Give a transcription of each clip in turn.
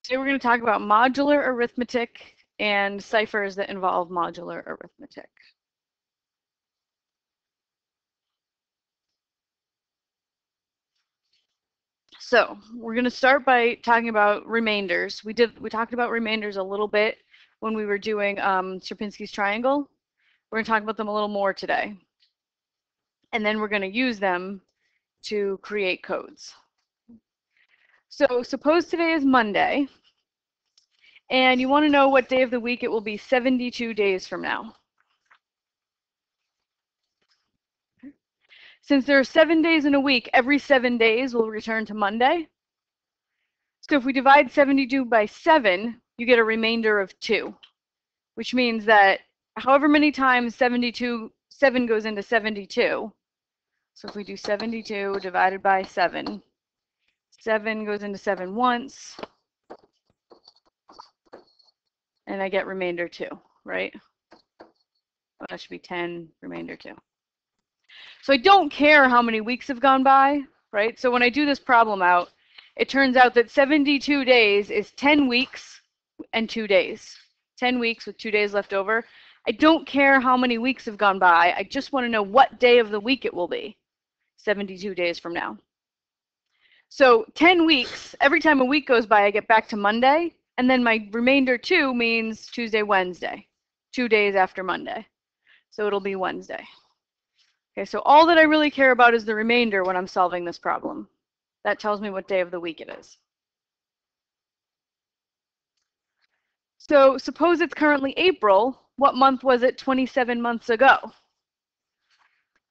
Today we're going to talk about modular arithmetic and ciphers that involve modular arithmetic. So we're going to start by talking about remainders. We talked about remainders a little bit when we were doing Sierpinski's triangle. We're going to talk about them a little more today. And then we're going to use them to create codes. So suppose today is Monday, and you want to know what day of the week it will be 72 days from now. Since there are 7 days in a week, every 7 days will return to Monday. So if we divide 72 by 7, you get a remainder of 2, which means that however many times 7 goes into 72, so if we do 72 divided by 7, 7 goes into 7 once, and I get remainder 2, right? Well, that should be 10, remainder 2. So I don't care how many weeks have gone by, right? So when I do this problem out, it turns out that 72 days is 10 weeks and 2 days. 10 weeks with 2 days left over. I don't care how many weeks have gone by. I just want to know what day of the week it will be 72 days from now. So 10 weeks, every time a week goes by, I get back to Monday. And then my remainder 2 means Tuesday, Wednesday, 2 days after Monday. So it'll be Wednesday. Okay, so all that I really care about is the remainder when I'm solving this problem. That tells me what day of the week it is. So suppose it's currently April. What month was it 27 months ago?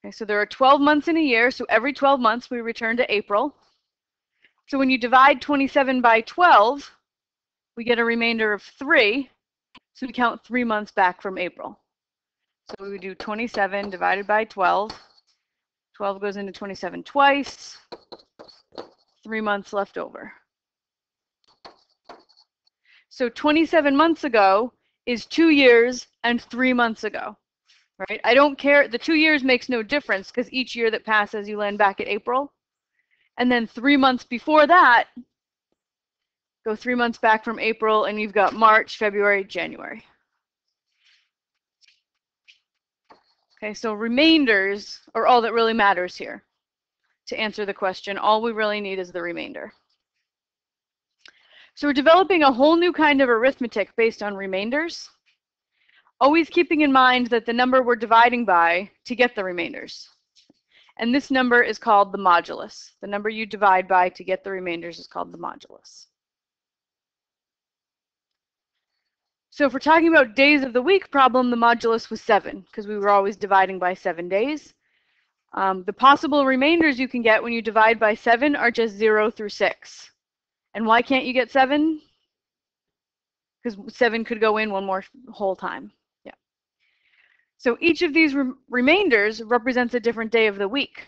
Okay, so there are 12 months in a year, so every 12 months we return to April. So when you divide 27 by 12, we get a remainder of 3. So we count 3 months back from April. So we would do 27 divided by 12. 12 goes into 27 twice. 3 months left over. So 27 months ago is 2 years and 3 months ago, right? I don't care. The 2 years makes no difference because each year that passes, you land back at April. And then 3 months before that, go 3 months back from April, and you've got March, February, January. Okay, so remainders are all that really matters here. To answer the question, all we really need is the remainder. So we're developing a whole new kind of arithmetic based on remainders, always keeping in mind that the number we're dividing by to get the remainders. And this number is called the modulus. The number you divide by to get the remainders is called the modulus. So if we're talking about days of the week problem, the modulus was 7 because we were always dividing by 7 days. The possible remainders you can get when you divide by 7 are just 0 through 6. And why can't you get 7? Because 7 could go in one more whole time. Yeah. So each of these remainders represents a different day of the week.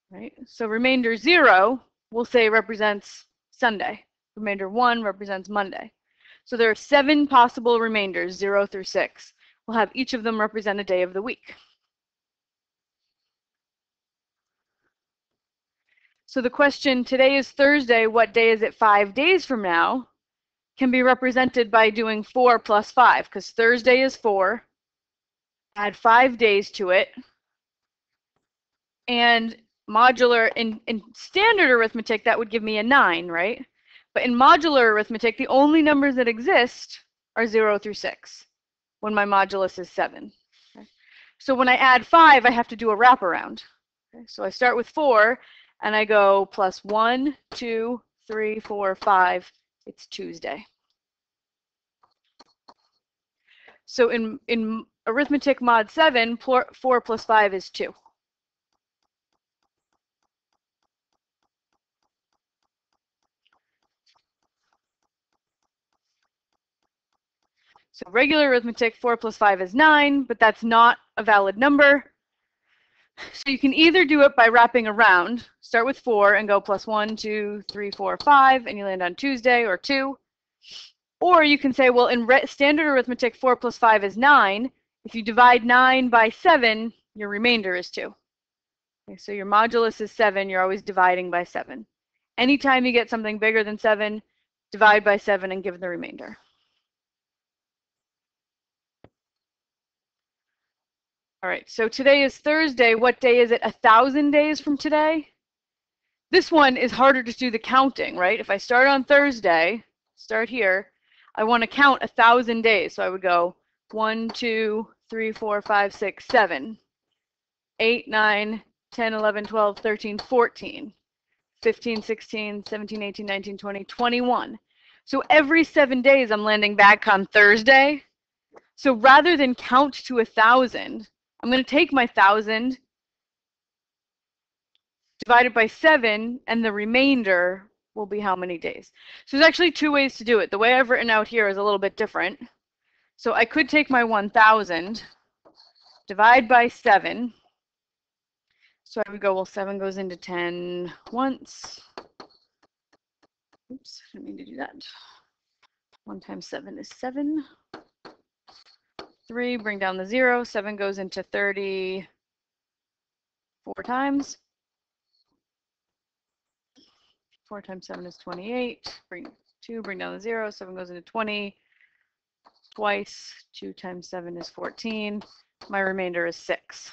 Right? So remainder 0, we'll say represents Sunday. Remainder 1 represents Monday. So there are 7 possible remainders, 0 through 6. We'll have each of them represent a day of the week. So the question, today is Thursday, what day is it 5 days from now, can be represented by doing 4 plus 5, because Thursday is 4, add 5 days to it, and modular, in standard arithmetic, that would give me a 9, right? But in modular arithmetic, the only numbers that exist are 0 through 6, when my modulus is 7. Okay? So when I add 5, I have to do a wraparound. Okay? So I start with 4, and I go plus 1, 2, 3, 4, 5. It's Tuesday. So in arithmetic mod 7, 4 plus 5 is 2. So regular arithmetic, 4 plus 5 is 9, but that's not a valid number. So you can either do it by wrapping around, start with 4 and go plus 1, 2, 3, 4, 5, and you land on Tuesday or 2. Or you can say, well, in standard arithmetic, 4 plus 5 is 9. If you divide 9 by 7, your remainder is 2. Okay, so your modulus is 7. You're always dividing by 7. Anytime you get something bigger than 7, divide by 7, and give the remainder. All right, so today is Thursday. What day is it? 1,000 days from today? This one is harder to do the counting, right? If I start on Thursday, start here, I want to count 1,000 days. So I would go 1, 2, 3, 4, 5, 6, 7, 8, 9, 10, 11, 12, 13, 14, 15, 16, 17, 18, 19, 20, 21. So every 7 days I'm landing back on Thursday. So rather than count to 1,000, I'm going to take my 1,000, divide it by 7, and the remainder will be how many days. So there's actually 2 ways to do it. The way I've written out here is a little bit different. So I could take my 1,000, divide by 7. So I would go, well, 7 goes into 10 once. Oops, I didn't mean to do that. 1 times 7 is 7. 3, bring down the 0. 7 goes into 30 4 times. 4 times 7 is 28. Bring 2, bring down the 0. 7 goes into 20 twice. 2 times 7 is 14. My remainder is 6.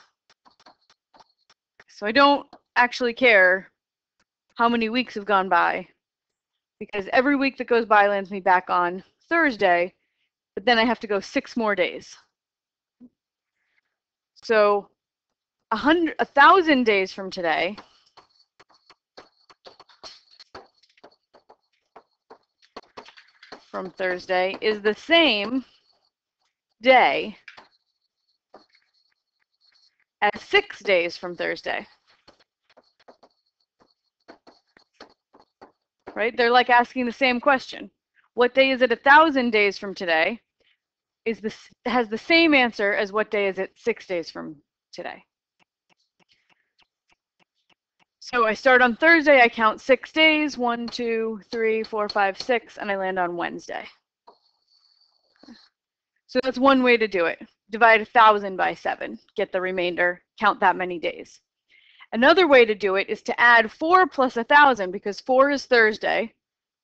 So I don't actually care how many weeks have gone by, because every week that goes by lands me back on Thursday, but then I have to go 6 more days. So 1,000 days from today from Thursday is the same day as 6 days from Thursday. Right? They're like asking the same question. What day is it 1,000 days from today? Has the same answer as what day is it 6 days from today. So I start on Thursday, I count 6 days, 1, 2, 3, 4, 5, 6, and I land on Wednesday. So that's one way to do it. Divide 1,000 by 7, get the remainder, count that many days. Another way to do it is to add 4 plus 1,000, because 4 is Thursday,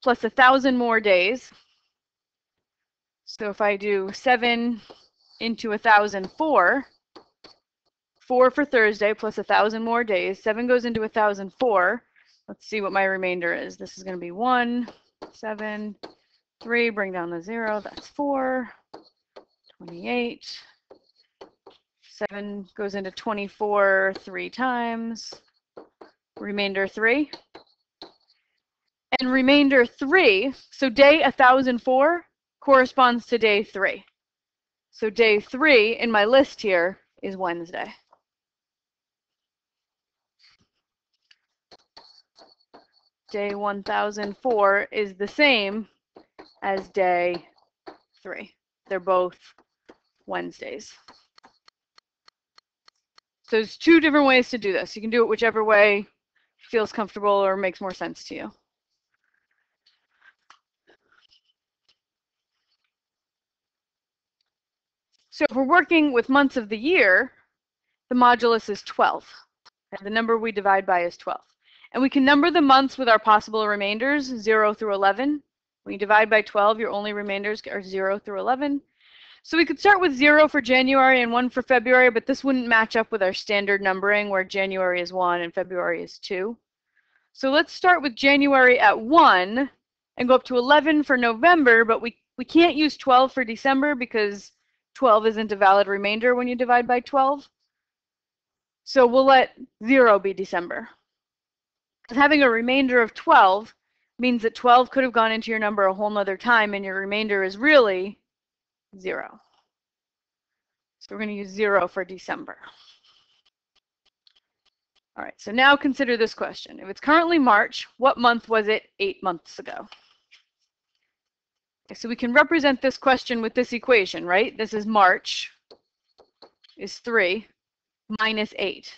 plus 1,000 more days. So if I do 7 into 1,004, 4 for Thursday plus 1,000 more days, 7 goes into 1,004. Let's see what my remainder is. This is going to be 1, 7, 3, bring down the 0, that's 4, 28. 7 goes into 24 3 times, remainder 3. And remainder 3, so day 1,004 corresponds to day 3. So day 3 in my list here is Wednesday. Day 1,004 is the same as day 3. They're both Wednesdays. So there's 2 different ways to do this. You can do it whichever way feels comfortable or makes more sense to you. So if we're working with months of the year, the modulus is 12. And the number we divide by is 12. And we can number the months with our possible remainders, 0 through 11. When you divide by 12, your only remainders are 0 through 11. So we could start with 0 for January and 1 for February, but this wouldn't match up with our standard numbering where January is 1 and February is 2. So let's start with January at 1 and go up to 11 for November, but we can't use 12 for December because 12 isn't a valid remainder when you divide by 12. So we'll let 0 be December. Because having a remainder of 12 means that 12 could have gone into your number a whole nother time, and your remainder is really 0. So we're going to use 0 for December. All right, so now consider this question. If it's currently March, what month was it 8 months ago? Okay, so we can represent this question with this equation, right? This is March is 3 minus 8.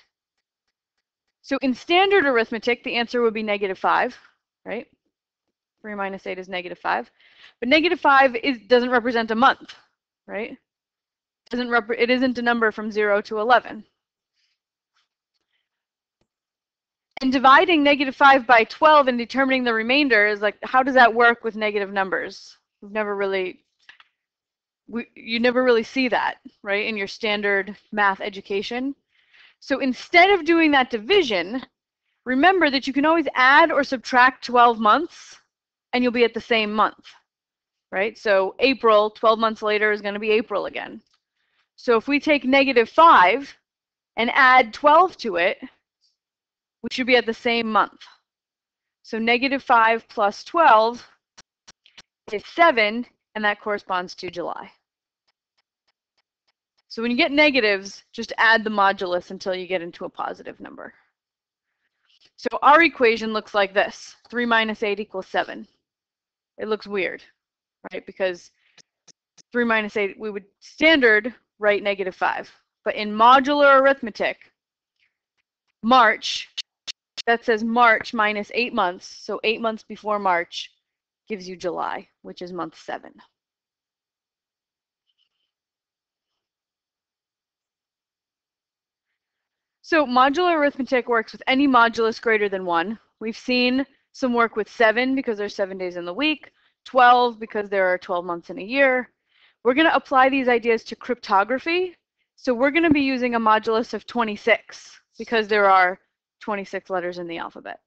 So in standard arithmetic, the answer would be -5, right? 3 minus 8 is -5. But -5 doesn't represent a month, right? It isn't a number from 0 to 11. And dividing -5 by 12 and determining the remainder is like, how does that work with negative numbers? We've never really, you never really see that, right, in your standard math education. So instead of doing that division, remember that you can always add or subtract 12 months and you'll be at the same month, right? So April, 12 months later, is going to be April again. So if we take -5 and add 12 to it, we should be at the same month. So -5 plus 12 is 7, and that corresponds to July. So when you get negatives, just add the modulus until you get into a positive number. So our equation looks like this. 3 minus 8 equals 7. It looks weird, right? Because 3 minus 8, we would standard write -5. But in modular arithmetic, March, that says March minus 8 months. So 8 months before March gives you July, which is month 7. So modular arithmetic works with any modulus greater than 1. We've seen some work with 7 because there's 7 days in the week, 12 because there are 12 months in a year. We're going to apply these ideas to cryptography. So we're going to be using a modulus of 26 because there are 26 letters in the alphabet.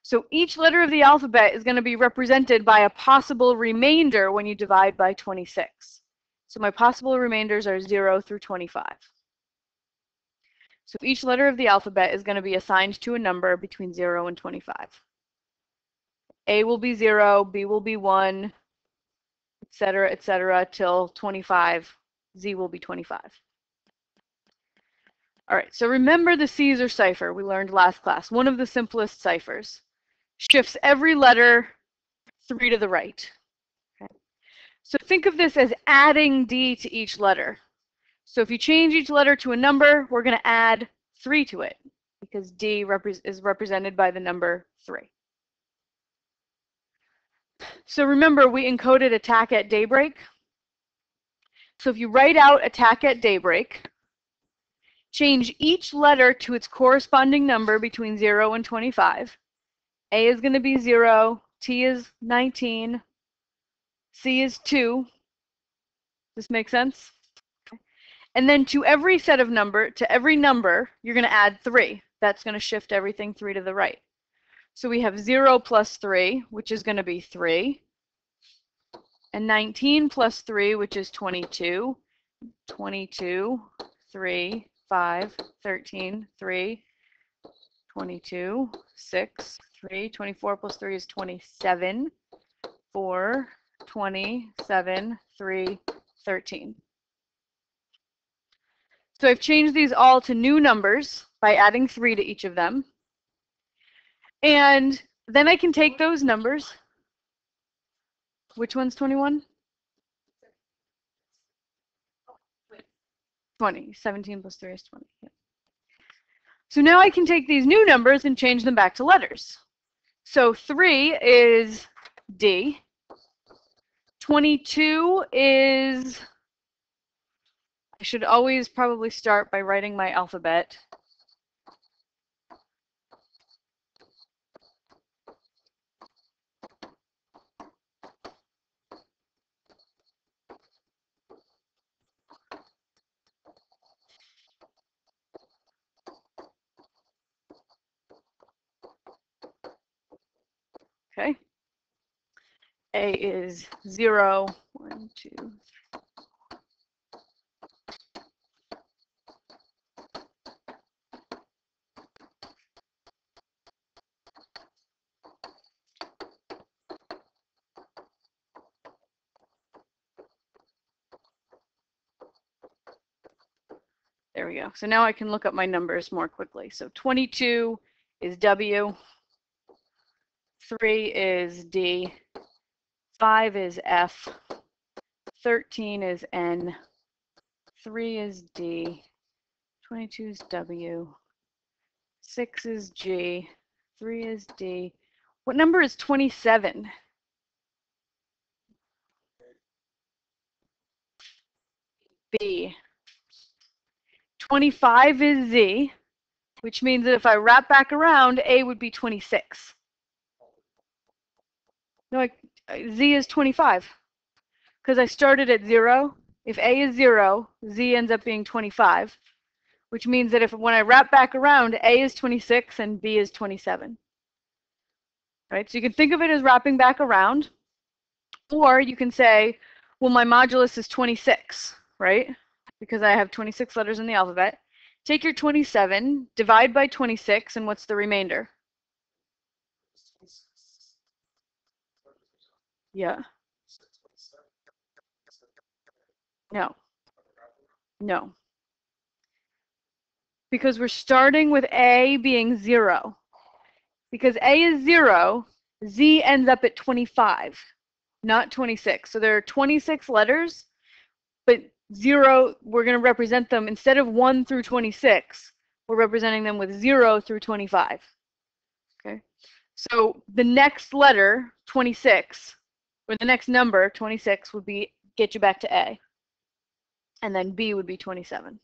So each letter of the alphabet is going to be represented by a possible remainder when you divide by 26. So my possible remainders are 0 through 25. So each letter of the alphabet is going to be assigned to a number between 0 and 25. A will be 0, B will be 1, et cetera, till 25. Z will be 25. All right, so remember the Caesar cipher we learned last class. One of the simplest ciphers. Shifts every letter 3 to the right. Okay. So think of this as adding D to each letter. So if you change each letter to a number, we're going to add 3 to it because D is represented by the number 3. So remember, we encoded attack at daybreak. So if you write out attack at daybreak, change each letter to its corresponding number between 0 and 25. A is going to be 0, T is 19, C is 2. This makes sense? And then to every set of every number, you're going to add 3. That's going to shift everything 3 to the right. So we have 0 plus 3, which is going to be 3. And 19 plus 3, which is 22. 22, 3, 5, 13, 3, 22, 6, 3. 24 plus 3 is 27. 4, 27, 3, 13. So I've changed these all to new numbers by adding 3 to each of them. And then I can take those numbers. Which one's 21? 20. 17 plus 3 is 20. Yeah. So now I can take these new numbers and change them back to letters. So 3 is D. 22 is, I should always probably start by writing my alphabet. Okay. A is 0, 1, 2, 3. There we go. So now I can look up my numbers more quickly. So 22 is W. 3 is D. 5 is F. 13 is N. 3 is D. 22 is W. 6 is G. 3 is D. What number is 27? B. 25 is Z. which means that if I wrap back around, A would be 26. No, Z is 25, because I started at 0. If A is 0, Z ends up being 25, which means that when I wrap back around, A is 26 and B is 27. Right? So you can think of it as wrapping back around, or you can say, well, my modulus is 26, right? Because I have 26 letters in the alphabet. Take your 27, divide by 26, and what's the remainder? Yeah. No. No. Because we're starting with A being 0. Because A is 0, Z ends up at 25, not 26. So there are 26 letters, but 0, we're going to represent them, instead of 1 through 26, we're representing them with 0 through 25. Okay? So the next letter, 26, or the next number, 26, would be get you back to A. And then B would be 27.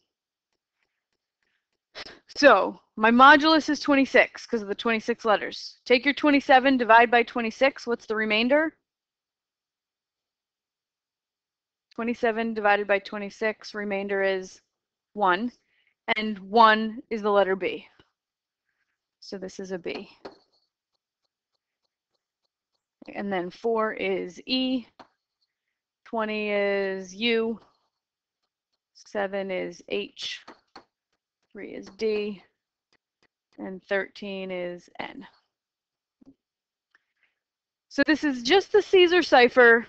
So my modulus is 26 because of the 26 letters. Take your 27, divide by 26. What's the remainder? 27 divided by 26, remainder is 1. And 1 is the letter B. So this is a B. And then 4 is E. 20 is U. 7 is H. 3 is D. And 13 is N. So this is just the Caesar cipher,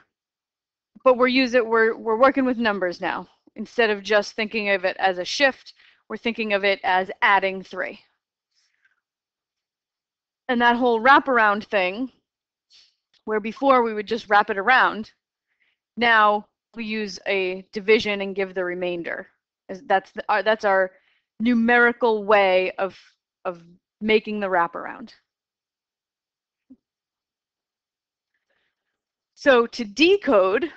but we're working with numbers now. Instead of just thinking of it as a shift, we're thinking of it as adding 3. And that whole wraparound thing, where before we would just wrap it around, now we use a division and give the remainder. That's our numerical way of making the wraparound. So to decode,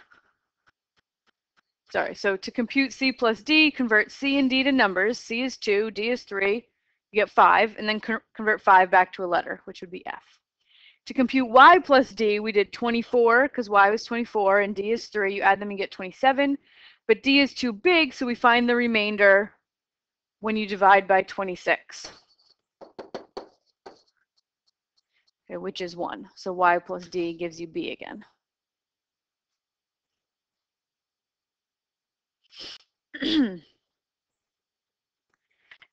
so to compute C plus D, convert C and D to numbers. C is 2, D is 3, you get 5, and then convert 5 back to a letter, which would be F. To compute Y plus D, we did 24, because Y was 24, and D is 3. You add them and get 27. But D is too big, so we find the remainder when you divide by 26, okay, which is 1. So Y plus D gives you B again.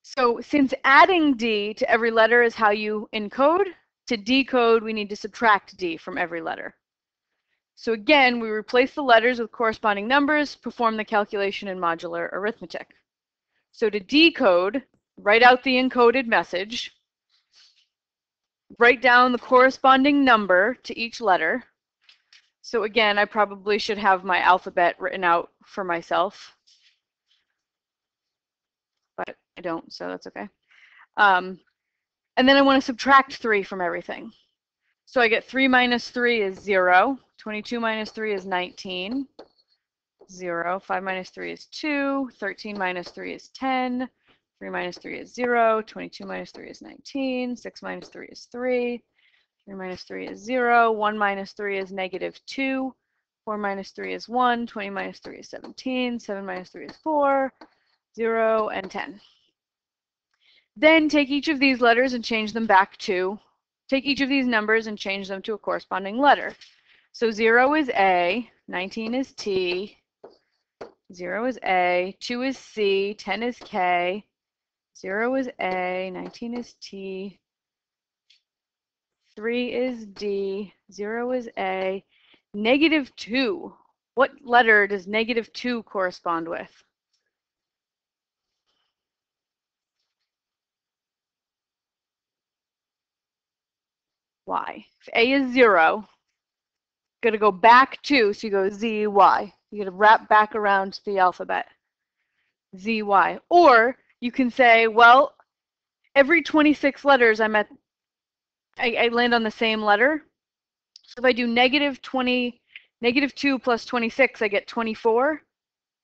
So since adding D to every letter is how you encode, to decode, we need to subtract D from every letter. So again, we replace the letters with corresponding numbers, perform the calculation in modular arithmetic. So to decode, write out the encoded message, write down the corresponding number to each letter. So again, I probably should have my alphabet written out for myself, but I don't, so that's okay. And then I want to subtract 3 from everything. So I get 3 minus 3 is 0. 22 minus 3 is 19. 0. 5 minus 3 is 2. 13 minus 3 is 10. 3 minus 3 is 0. 22 minus 3 is 19. 6 minus 3 is 3. 3 minus 3 is 0. 1 minus 3 is negative 2. 4 minus 3 is 1. 20 minus 3 is 17. 7 minus 3 is 4. 0 and 10. Then take each of these letters and change them back to, take each of these numbers and change them to a corresponding letter. So 0 is A, 19 is T, 0 is A, 2 is C, 10 is K, 0 is A, 19 is T, 3 is D, 0 is A, negative 2. What letter does negative 2 correspond with? Y. If A is 0, going to go back 2, so you go Z, Y. You're going to wrap back around the alphabet. Z, Y. Or you can say, well, every 26 letters I land on the same letter. So if I do negative 2 plus 26, I get 24,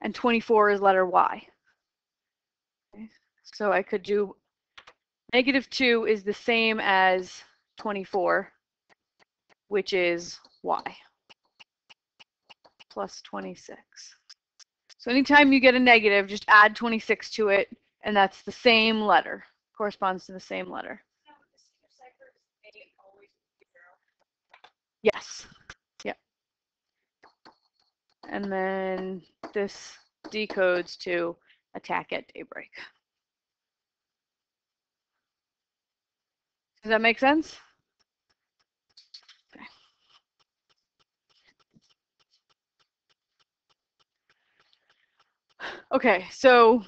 and 24 is letter Y. Okay. So I could do -2 is the same as 24, which is y, plus 26. So anytime you get a negative, just add 26 to it, and that's the same letter, corresponds to the same letter. Yes. Yep. And then this decodes to attack at daybreak. Does that make sense? Okay. Okay, so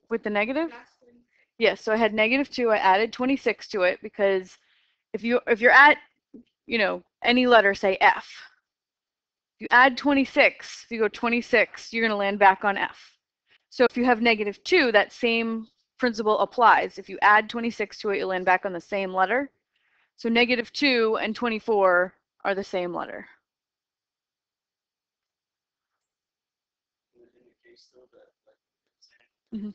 with the negative? Yes, so I had -2, I added 26 to it because if you're at, you know, any letter, say F, if you add 26, if you go 26, you're going to land back on F. So if you have -2, that same principle applies. If you add 26 to it, you'll land back on the same letter. So -2 and 24 are the same letter. Mm-hmm.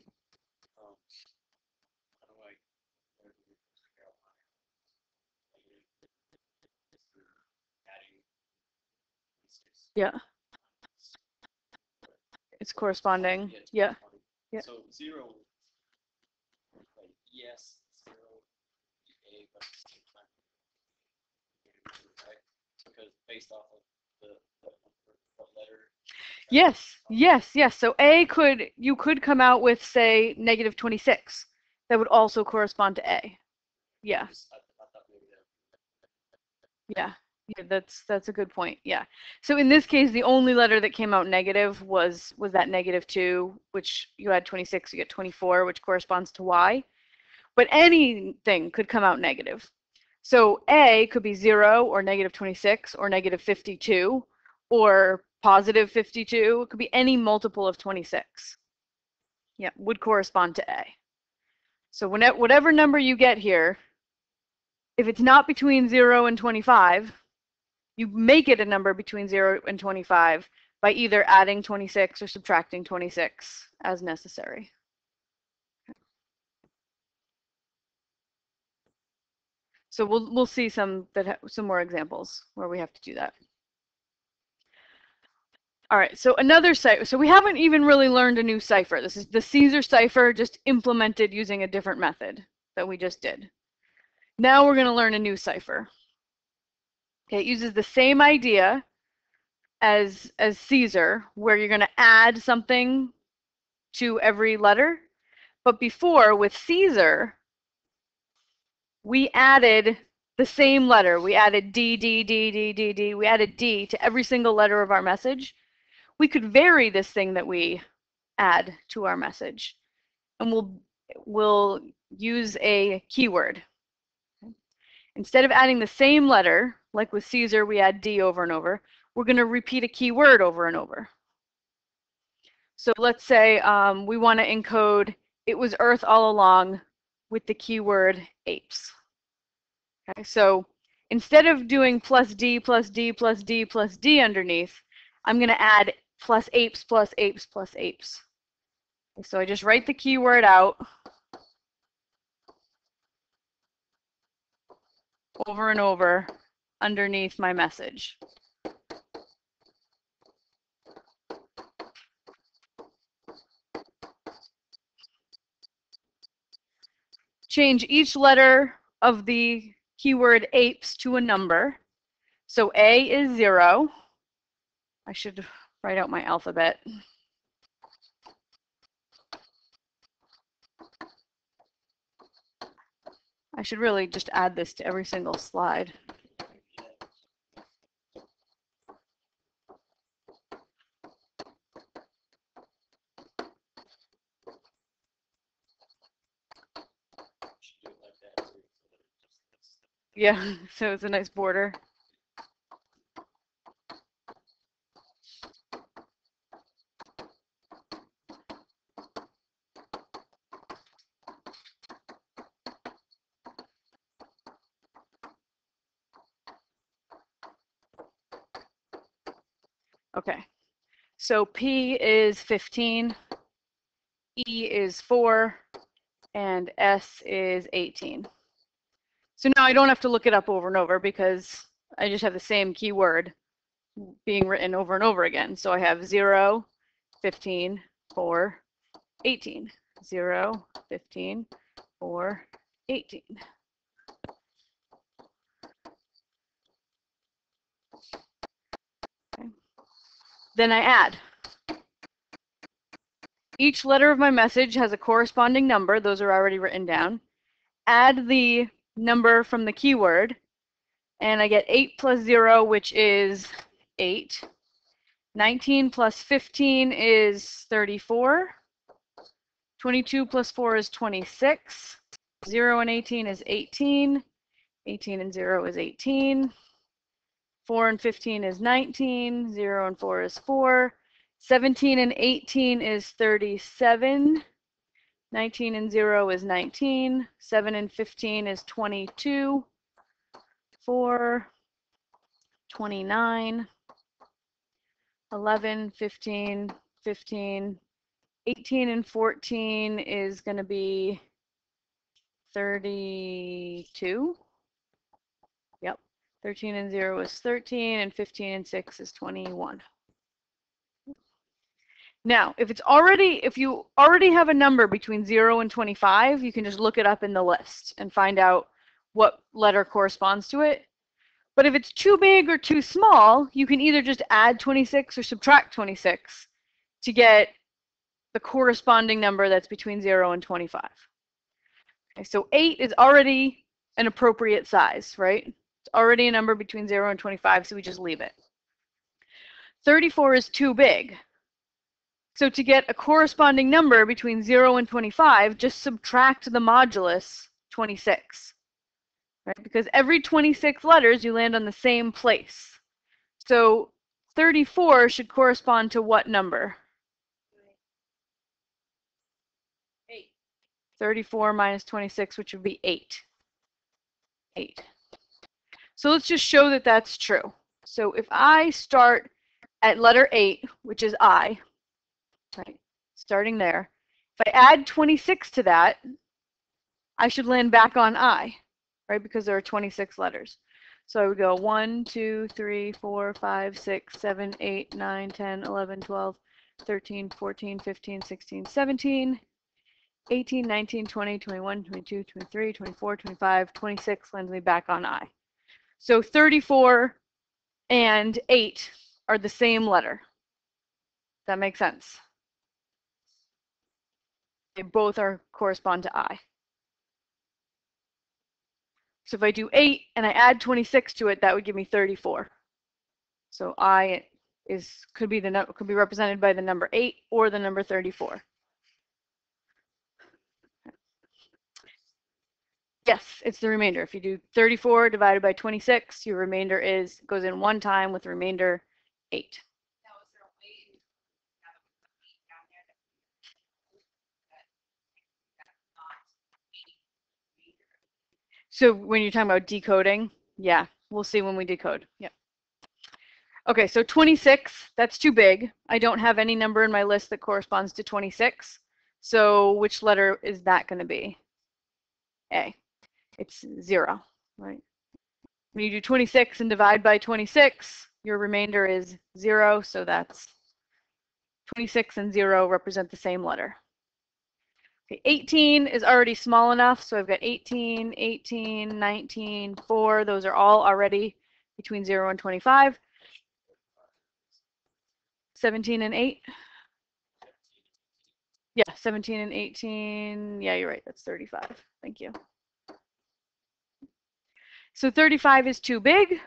Yeah. It's corresponding. Yeah. Yeah. So 0, like, yes, 0, A, but at the same time, right? Because based off of the letter. Yes, yes, yes. So you could come out with, say, -26. That would also correspond to A. Yeah. Yeah. Yeah, that's a good point. Yeah. So in this case, the only letter that came out negative was that -2, which you add 26, you get 24, which corresponds to Y. But anything could come out negative. So A could be 0 or -26 or -52 or +52. It could be any multiple of 26. Yeah, would correspond to A. So whatever number you get here, if it's not between 0 and 25, you make it a number between 0 and 25 by either adding 26 or subtracting 26 as necessary. So we'll see some more examples where we have to do that. All right, so another cipher. So we haven't even really learned a new cipher. This is the Caesar cipher just implemented using a different method that we just did. Now we're going to learn a new cipher. Okay, it uses the same idea as Caesar, where you're going to add something to every letter. But before, with Caesar, we added the same letter. We added D, D, D, D, D, D. We added D to every single letter of our message. We could vary this thing that we add to our message, and we'll use a keyword. Instead of adding the same letter, like with Caesar, we add D over and over, we're going to repeat a keyword over and over. So let's say we want to encode "it was Earth all along" with the keyword apes. Okay, so instead of doing plus D plus D plus D plus D underneath, I'm going to add plus apes plus apes plus apes. So I just write the keyword out over and over underneath my message. Change each letter of the keyword apes to a number. So A is 0. I should write out my alphabet. I should really just add this to every single slide. Yeah, so it's a nice border. Okay, So P is 15, E is 4, and S is 18. So now I don't have to look it up over and over because I just have the same keyword being written over and over again. So I have 0, 15, 4, 18. 0, 15, 4, 18. Okay. Then I add. Each letter of my message has a corresponding number. Those are already written down. Add the number from the keyword, and I get 8 plus 0, which is 8. 19 plus 15 is 34. 22 plus 4 is 26. 0 and 18 is 18. 18 and 0 is 18. 4 and 15 is 19. 0 and 4 is 4. 17 and 18 is 37. 19 and 0 is 19. 7 and 15 is 22. 4, 29. 11, 15, 15. 18 and 14 is going to be 32. Yep. 13 and 0 is 13, and 15 and 6 is 21. Now, if you already have a number between 0 and 25, you can just look it up in the list and find out what letter corresponds to it. But if it's too big or too small, you can either just add 26 or subtract 26 to get the corresponding number that's between 0 and 25. Okay, so 8 is already an appropriate size, right? It's already a number between 0 and 25, so we just leave it. 34 is too big. So to get a corresponding number between 0 and 25, just subtract the modulus 26. Right? Because every 26 letters, you land on the same place. So 34 should correspond to what number? 8. 34 minus 26, which would be 8. 8. So let's just show that that's true. So if I start at letter 8, which is I, right, starting there, if I add 26 to that, I should land back on I, right, because there are 26 letters. So I would go 1, 2, 3, 4, 5, 6, 7, 8, 9, 10, 11, 12, 13, 14, 15, 16, 17, 18, 19, 20, 21, 22, 23, 24, 25, 26 lands me back on I. So 34 and 8 are the same letter. That makes sense. They both correspond to I. So if I do 8 and I add 26 to it, that would give me 34. So I could be represented by the number 8 or the number 34. Yes, it's the remainder. If you do 34 divided by 26, your remainder goes in one time with remainder 8. Now, is there a way to have a 8 down there that's not 8 remainder? So when you're talking about decoding, yeah, we'll see when we decode. Yep. Okay, so 26, that's too big. I don't have any number in my list that corresponds to 26. So which letter is that going to be? A. It's 0, right? When you do 26 and divide by 26, your remainder is 0, so that's 26 and 0 represent the same letter. Okay, 18 is already small enough, so I've got 18, 18, 19, 4. Those are all already between 0 and 25. 17 and 8. Yeah, 17 and 18. Yeah, you're right. That's 35. Thank you. So 35 is too big.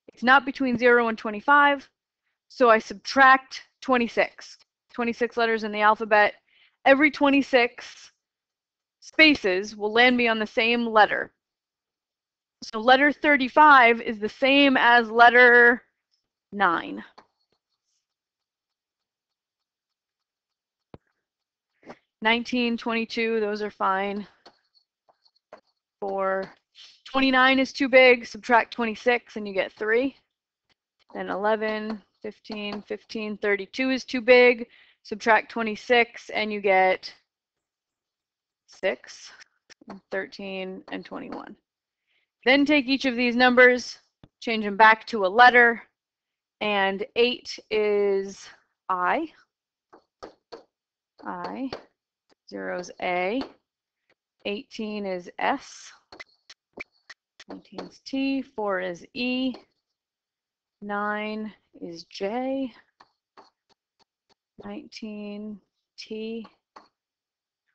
It's not between 0 and 25. So I subtract 26. 26 letters in the alphabet. Every 26 spaces will land me on the same letter. So letter 35 is the same as letter 9. 19, 22, those are fine. 4, 29 is too big. Subtract 26 and you get 3. Then 11, 15, 15, 32 is too big. Subtract 26 and you get 6, 13, and 21. Then take each of these numbers, change them back to a letter, and 8 is I, 0 is A, 18 is S, 19 is T, 4 is E, 9 is J, 19 T,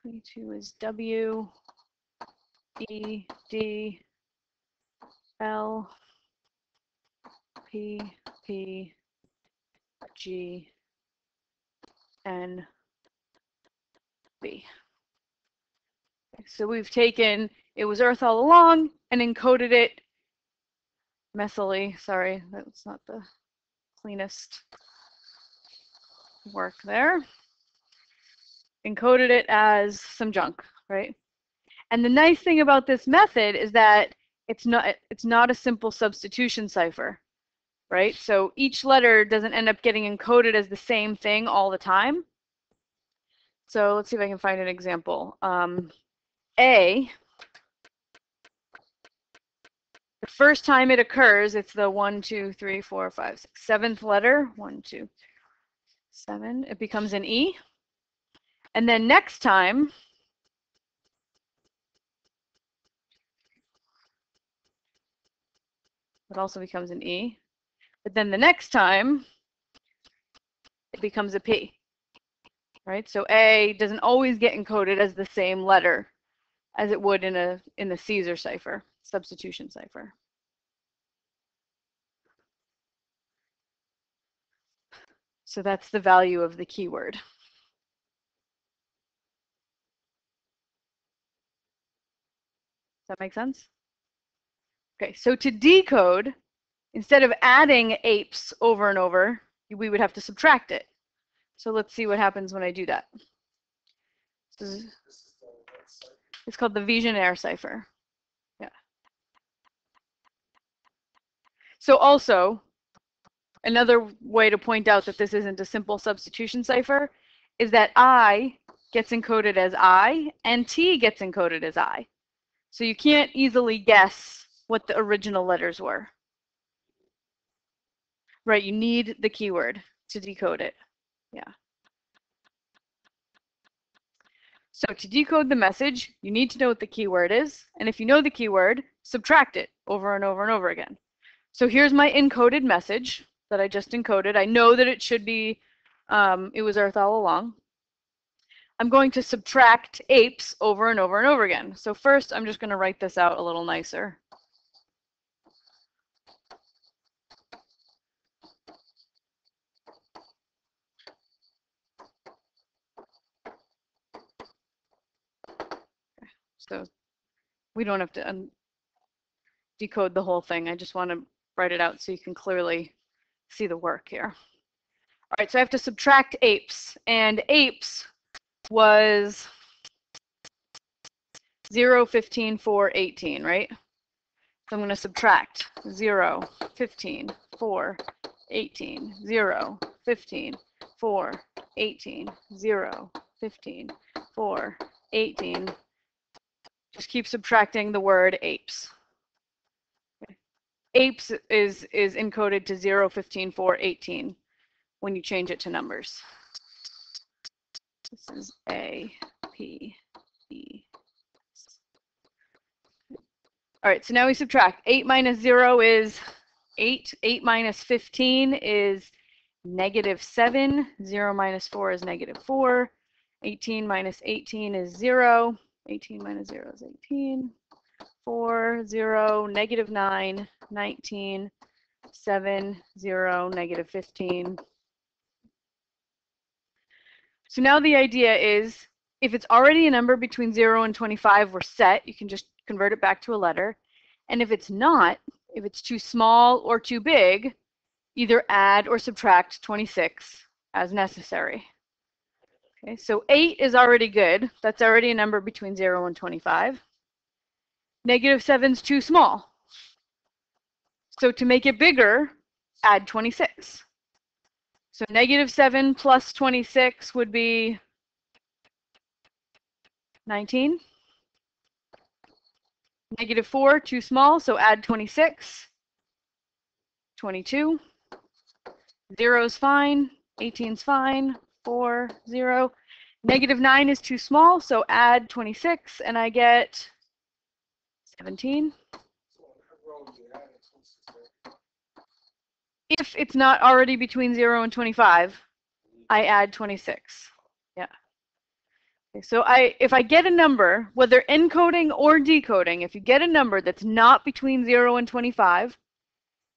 22 is W, E, D, L, P, P, G, N, B. So we've taken, it was Earth all along, and encoded it messily. Sorry, that's not the cleanest work there. Encoded it as some junk, right? And the nice thing about this method is that it's not a simple substitution cipher, right? So each letter doesn't end up getting encoded as the same thing all the time. So let's see if I can find an example. A, the first time it occurs, it's the 1, 2, 3, 4, 5, 6, 7th letter. 1, 2, 7. It becomes an E. And then next time, it also becomes an E. But then the next time, it becomes a P. Right? So A doesn't always get encoded as the same letter as it would in the Caesar cipher, substitution cipher. So that's the value of the keyword. Does that make sense? Okay, so to decode, instead of adding apes over and over, we would have to subtract it. So let's see what happens when I do that. It's called the Visionaire cipher. Yeah. So also, another way to point out that this isn't a simple substitution cipher is that I gets encoded as I and T gets encoded as I. So you can't easily guess what the original letters were. Right, you need the keyword to decode it. Yeah. So to decode the message, you need to know what the keyword is. And if you know the keyword, subtract it over and over and over again. So here's my encoded message that I just encoded. I know that it should be, it was Earth all along. I'm going to subtract apes over and over and over again. So first, I'm just going to write this out a little nicer. So we don't have to decode the whole thing. I just want to write it out so you can clearly see the work here. All right, so I have to subtract apes, and apes was 0, 15, 4, 18, right? So I'm going to subtract 0, 15, 4, 18, 0, 15, 4, 18, 0, 15, 4, 18. Just keep subtracting the word apes. Okay. Apes is encoded to 0, 15, 4, 18 when you change it to numbers. This is A, P, E. All right, so now we subtract. 8 minus 0 is 8. 8 minus 15 is -7. 0 minus 4 is -4. 18 minus 18 is 0. 18 minus 0 is 18. 4, 0, -9, 19, 7, 0, -15. So now the idea is, if it's already a number between 0 and 25, we're set. You can just convert it back to a letter. And if it's not, if it's too small or too big, either add or subtract 26 as necessary. Okay, so 8 is already good. That's already a number between 0 and 25. -7 is too small. So to make it bigger, add 26. So -7 plus 26 would be 19. -4, too small, so add 26. 22. 0's fine. 18's fine. 4, 0. -9 is too small, so add 26, and I get 17. If it's not already between 0 and 25, I add 26. Yeah. Okay, so if I get a number, whether encoding or decoding, if you get a number that's not between 0 and 25,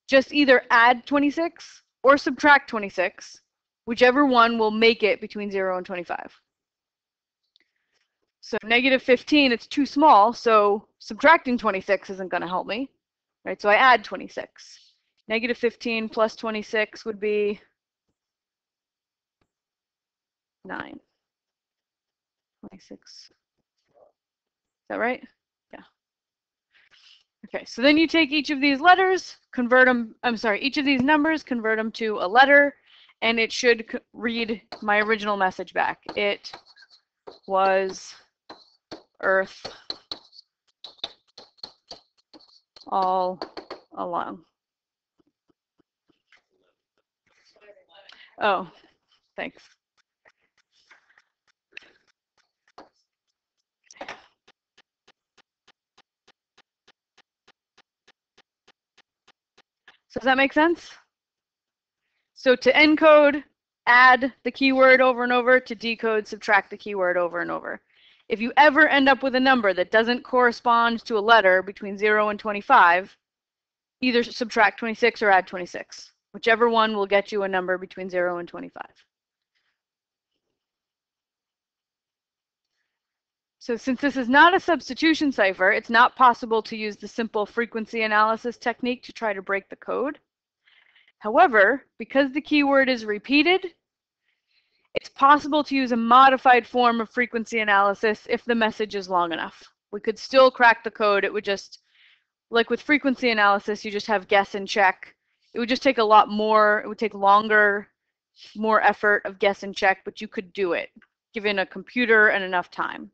just either add 26 or subtract 26, whichever one will make it between 0 and 25. So -15, it's too small, so subtracting 26 isn't going to help me, right? So I add 26. -15 plus 26 would be 9. 26. Is that right? Yeah. Okay, so then you take each of these letters, convert them, each of these numbers, convert them to a letter, and it should read my original message back. It was Earth all along. Oh, thanks. So does that make sense? So to encode, add the keyword over and over. To decode, subtract the keyword over and over. If you ever end up with a number that doesn't correspond to a letter between 0 and 25, either subtract 26 or add 26. Whichever one will get you a number between 0 and 25. So since this is not a substitution cipher, it's not possible to use the simple frequency analysis technique to try to break the code. However, because the keyword is repeated, it's possible to use a modified form of frequency analysis if the message is long enough. We could still crack the code. It would just, like with frequency analysis, you just have guess and check. It would just take a lot more, it would take longer, more effort of guess and check, but you could do it, given a computer and enough time.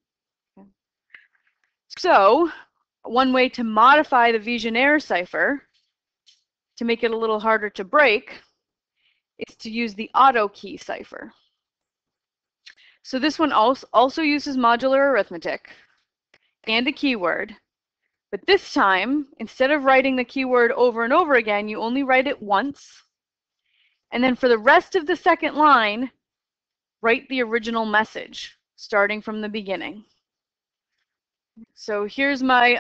So one way to modify the Visionaire cipher to make it a little harder to break is to use the Autokey cipher. So this one also uses modular arithmetic and a keyword, but this time, instead of writing the keyword over and over again, you only write it once. And then for the rest of the second line, write the original message, starting from the beginning. So here's my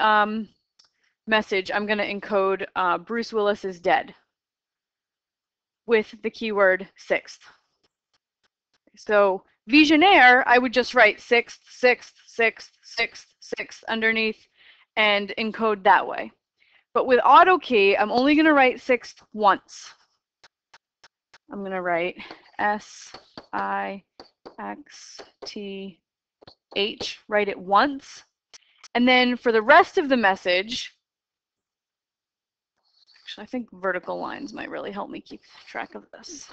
message. I'm going to encode Bruce Willis is dead with the keyword 6th. So Visionaire, I would just write 6th, 6th, 6th, 6th, 6th underneath and encode that way. But with Autokey, I'm only going to write 6th once. I'm going to write S-I-X-T-H, write it once. And then for the rest of the message, actually, I think vertical lines might really help me keep track of this.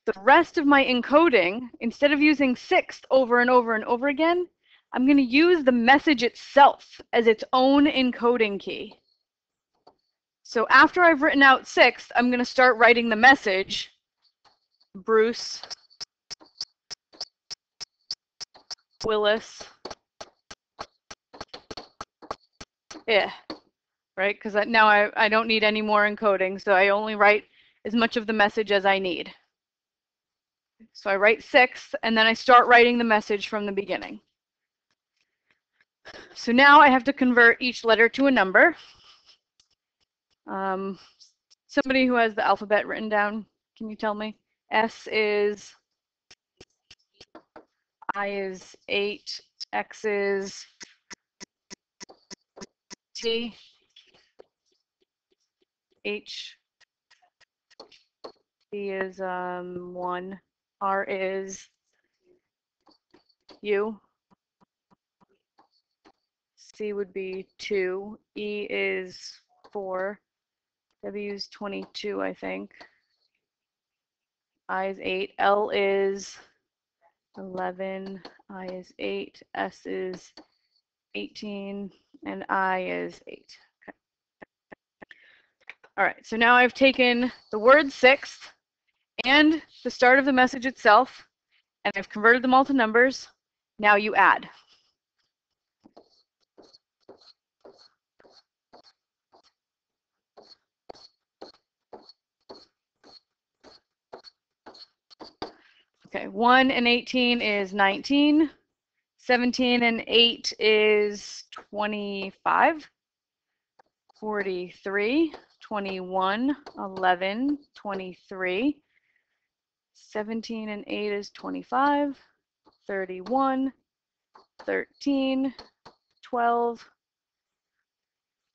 The rest of my encoding, instead of using 6th over and over and over again, I'm going to use the message itself as its own encoding key. So after I've written out 6th, I'm going to start writing the message, Bruce Willis, yeah, right? Because now I don't need any more encoding, so I only write as much of the message as I need. So I write 6th, and then I start writing the message from the beginning. So now I have to convert each letter to a number. Somebody who has the alphabet written down, can you tell me? S is, I is 8, X is T, H B is 1. R is U. C would be 2. E is 4. W is 22, I think. I is 8. L is 11. I is 8. S is 18. And I is 8. Okay. All right, so now I've taken the word sixth and the start of the message itself, and I've converted them all to numbers. Now you add. Okay, 1 and 18 is 19. 17 and 8 is 25. 43, 21, 11, 23. 17 and 8 is 25. 31, 13, 12,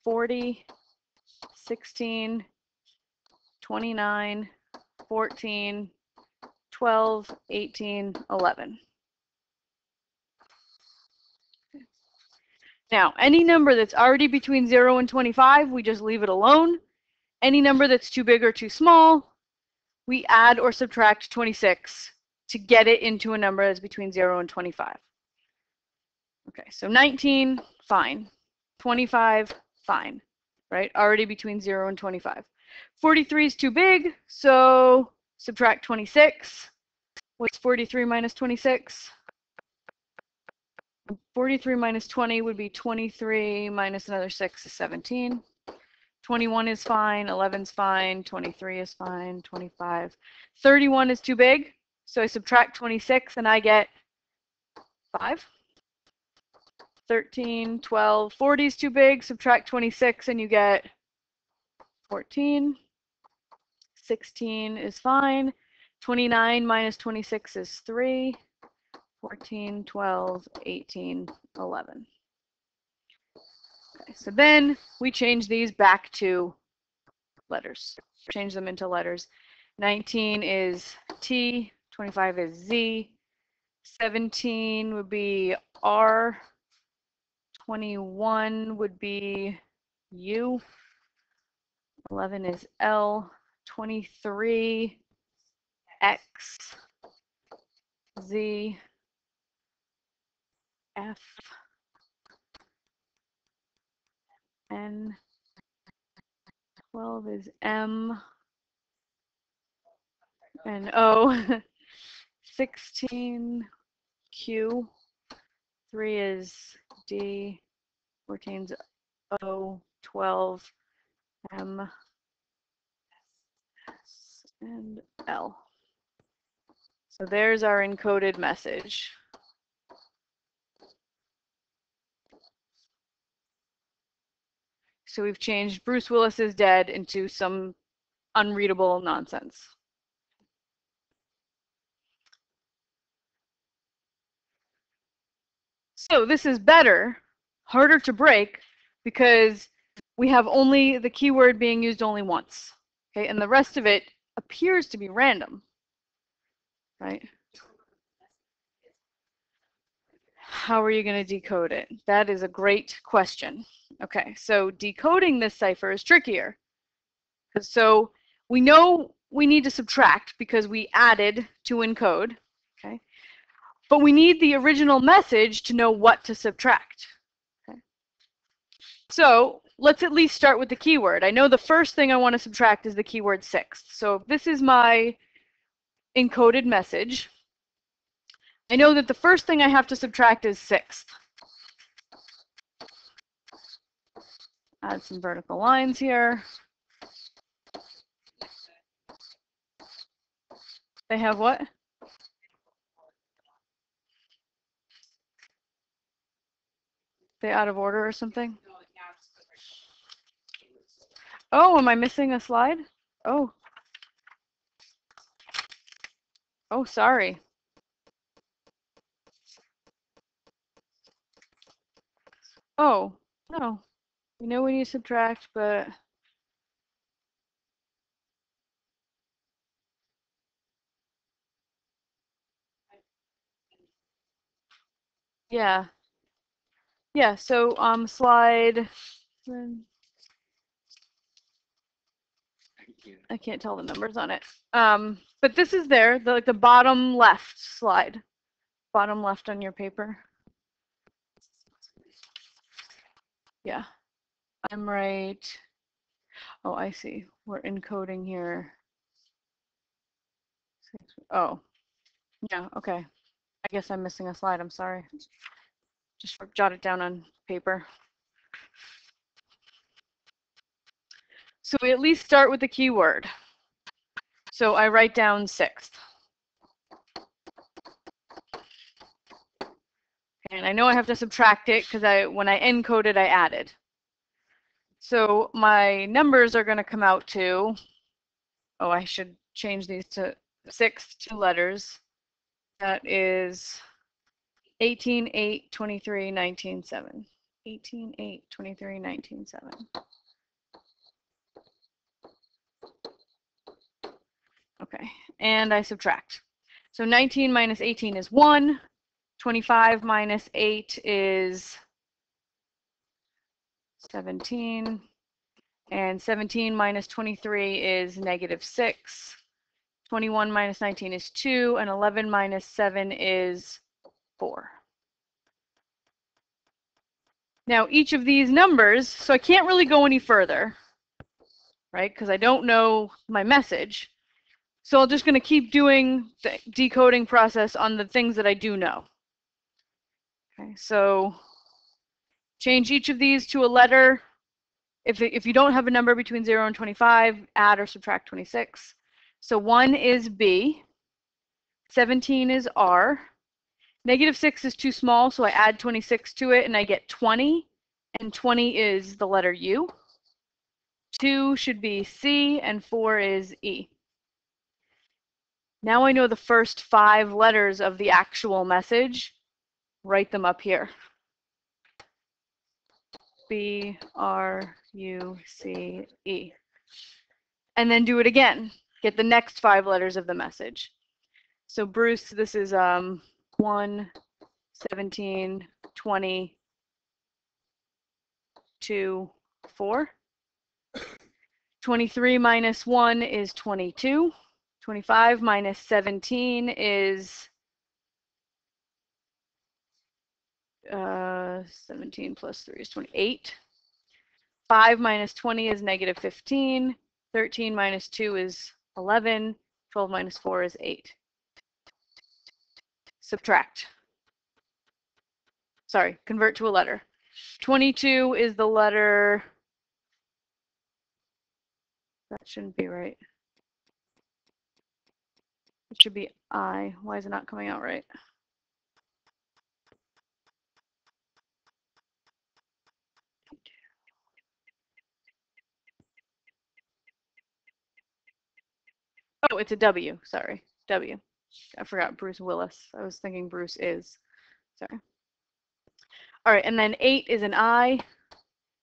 40, 16, 29, 14, 12, 18, 11. Now, any number that's already between 0 and 25, we just leave it alone. Any number that's too big or too small, we add or subtract 26 to get it into a number that's between 0 and 25. Okay, so 19, fine. 25, fine. Right? Already between 0 and 25. 43 is too big, so subtract 26. What's 43 minus 26? 43 minus 20 would be 23 minus another 6 is 17. 21 is fine, 11 is fine, 23 is fine, 25. 31 is too big, so I subtract 26 and I get 5. 13, 12, 40 is too big, subtract 26 and you get 14. 16 is fine. 29 minus 26 is 3. 14, 12, 18, 11. Okay, so then we change these back to letters. Change them into letters. 19 is T, 25 is Z, 17 would be R, 21 would be U, 11 is L, 23, X, Z, F, N, 12 is M, and O, 16, Q, 3 is D, 14 is O, 12, M, S, and L. So there's our encoded message. So we've changed Bruce Willis is dead into some unreadable nonsense. So this is better, harder to break, because we have only the keyword being used only once. Okay, and the rest of it appears to be random, right? How are you going to decode it? That is a great question. Okay, so decoding this cipher is trickier. So we know we need to subtract because we added to encode, okay? But we need the original message to know what to subtract. Okay? So let's at least start with the keyword. I know the first thing I want to subtract is the keyword sixth. So if this is my encoded message, I know that the first thing I have to subtract is sixth. Add some vertical lines here. They have what? They out of order or something? Oh, am I missing a slide? Oh. Oh, sorry. Oh, no. We know we need to subtract, but Yeah. Yeah, so slide, I can't tell the numbers on it. But this is there, like the bottom left slide. Bottom left on your paper. Yeah. I'm right. Oh, I see. We're encoding here. Oh, yeah, okay. I guess I'm missing a slide. I'm sorry. Just jot it down on paper. So we at least start with the keyword. So I write down 6th. And I know I have to subtract it because when I encoded, I added. So my numbers are going to come out to, oh, I should change these to 6 2 letters. That is 18, 8, 23, 19, 7. 18, 8, 23, 19, 7. Okay, and I subtract. So 19 minus 18 is 1. 25 minus 8 is 17. And 17 minus 23 is negative 6. 21 minus 19 is 2. And 11 minus 7 is 4. Now, each of these numbers, so I can't really go any further, right, because I don't know my message. So I'm just going to keep doing the decoding process on the things that I do know. Okay, so change each of these to a letter. If you don't have a number between 0 and 25, add or subtract 26. So 1 is B, 17 is R, negative 6 is too small, so I add 26 to it and I get 20, and 20 is the letter U. 2 should be C, and 4 is E. Now I know the first 5 letters of the actual message. Write them up here. B, R, U, C, E. And then do it again. Get the next 5 letters of the message. So Bruce, this is 1, 17, 20, 2, 4. 23 minus 1 is 22. 25 minus 17 is 17 plus 3 is 28. 5 minus 20 is negative 15. 13 minus 2 is 11. 12 minus 4 is 8. Subtract. Sorry, convert to a letter. 22 is the letter, that shouldn't be right. It should be I. Why is it not coming out right? Oh, it's a W. Sorry. W. I forgot Bruce Willis. I was thinking Bruce is. Sorry. All right, and then 8 is an I.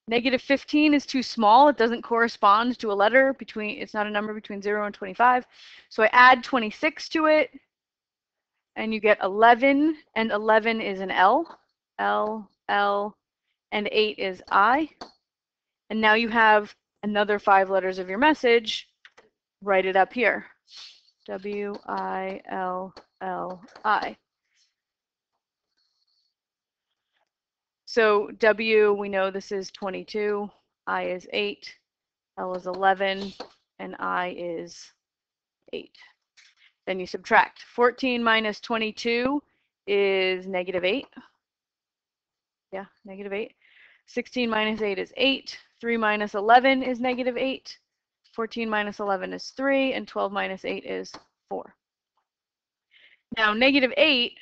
Negative 15 is too small. It doesn't correspond to a letter between, it's not a number between 0 and 25. So I add 26 to it, and you get 11, and 11 is an L. L, L, and 8 is I. And now you have another 5 letters of your message. Write it up here. W-I-L-L-I. So W, we know this is 22, I is 8, L is 11, and I is 8. Then you subtract. 14 minus 22 is negative 8. Yeah, negative 8. 16 minus 8 is 8. 3 minus 11 is negative 8. 14 minus 11 is 3, and 12 minus 8 is 4. Now, negative 8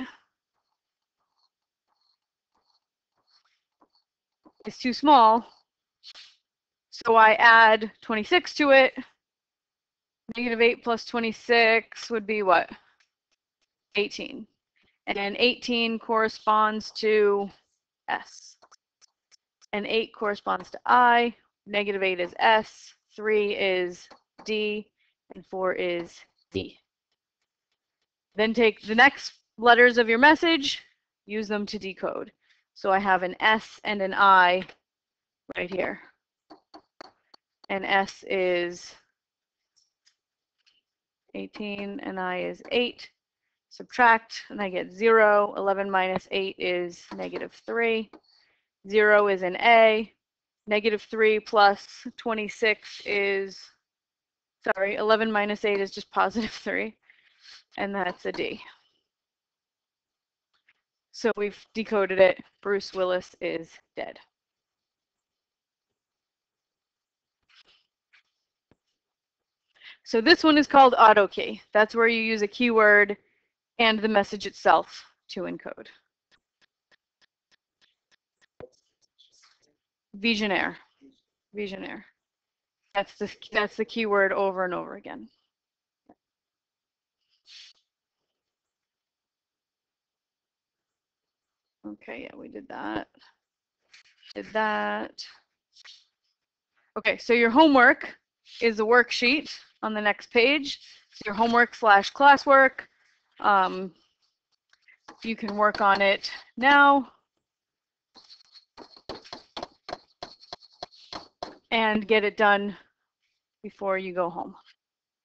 is too small, so I add 26 to it. Negative 8 plus 26 would be what? 18. And 18 corresponds to S. And 8 corresponds to I. Negative 8 is S. 3 is D. And 4 is D. Then take the next letters of your message, use them to decode. So I have an S and an I right here. And S is 18 and I is 8. Subtract and I get 0. 11 minus 8 is -3. 0 is an A. -3 plus 26 is, sorry, 11 minus 8 is just +3. And that's a D. So we've decoded it. Bruce Willis is dead. So this one is called Autokey. That's where you use a keyword and the message itself to encode. Visionaire. Visionaire. That's the keyword over and over again. Okay, yeah, we did that. Did that. Okay, so your homework is a worksheet on the next page. It's your homework / classwork. You can work on it now and get it done before you go home.